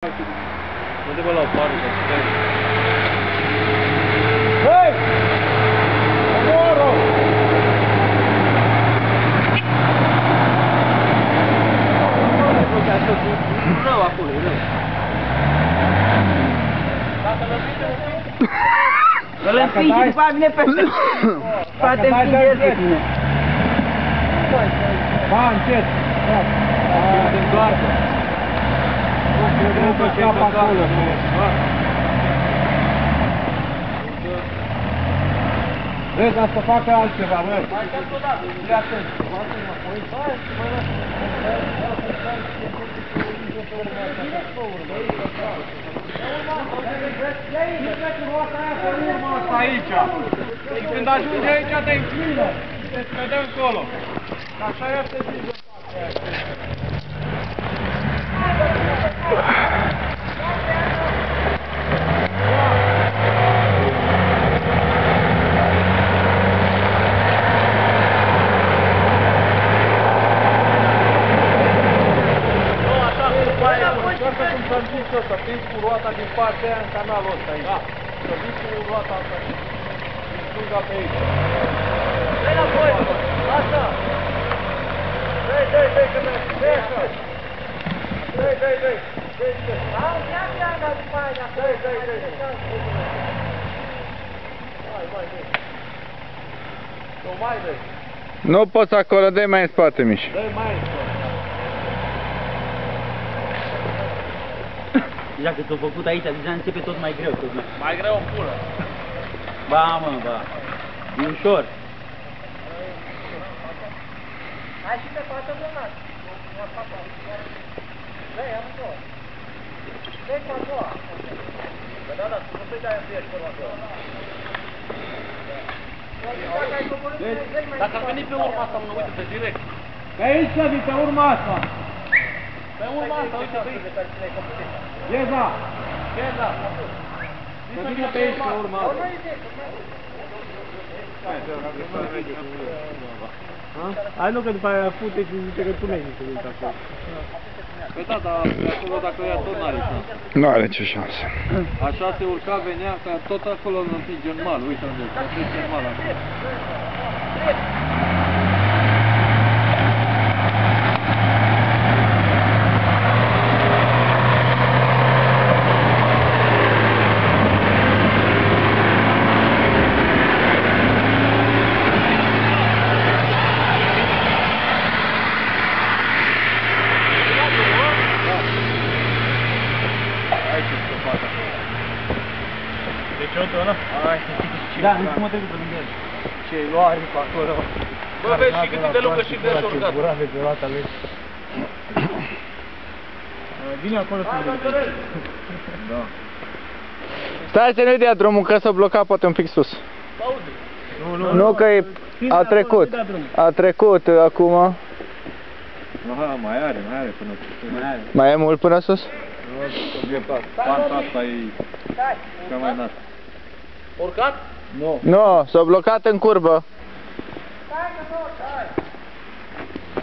Du-te-mă la o parte, să vezi. Hei! Omoră! E rău acolo, e rău. Dacă îl împinge un pic... Îl împingi și după aia vine peste. Poate împinge el pe tine. Ba, încet. Se întoarcă. Nu că scapă acolo. Vezi, dar să facă altceva, bă. Mai stai odată, ia atent. Aici. Și când ajungi aici, te înclină. Te scădă încolo. Așa este bine. Încearcă cum s-a zis ăsta, prins cu roata din partea aia în canalul ăsta aici. Da. Să vii cu roata asta din stânga pe aici. Dă-i înapoi, bă! Lasă! Dă-i, că mergi! Dă-i așa! Dă-i! Dă-i! Nu mai dă-i! Nu poți acolo, dă-i mai în spate, Miș. Dă-i mai în spate! Deja că ți-o făcut aici, deja începe tot mai greu. Tot mai... Mai greu în pulă! Ba, mă, ba. E ușor. Hai și pe față, Bernat! Dă-i, amândouă! Dă-i cu a doua! Da, nu să-i dai întâi și pe a doua! Dacă a venit pe urma asta, mă, uite-te direct! Pe aici, Savi, pe urma asta! Pe urma asta, uite pe aici! Geza! Geza! Să vină pe aici, pe urma asta! Hai nu, că după aia fute și zice că tu n-ai nici uite acolo. Păi da, dar de acolo dacă ia tot n-are șansă. Nu are ce șansă. Așa se urca, venea, că tot acolo îl împinge în mal, uite unde se împinge în mal acolo. Deci eu ăla? Hai. Da, nu știu cum mă trecut pe lângă el. Ce luari pe acolo. Bă, vezi și cât de lungă și de urcat. Curate pe roata lui. Vine acolo să vedem. Da. Stai să nu-i dea drumul, că s-a blocat poate un pic sus. Nu, că a trecut. A trecut acum. Aha, mai are până sus. Mai e mult până sus? Panta asta e cea mai înaltă. Urcat? Nu. Nu, s-a blocat în curbă. Hai.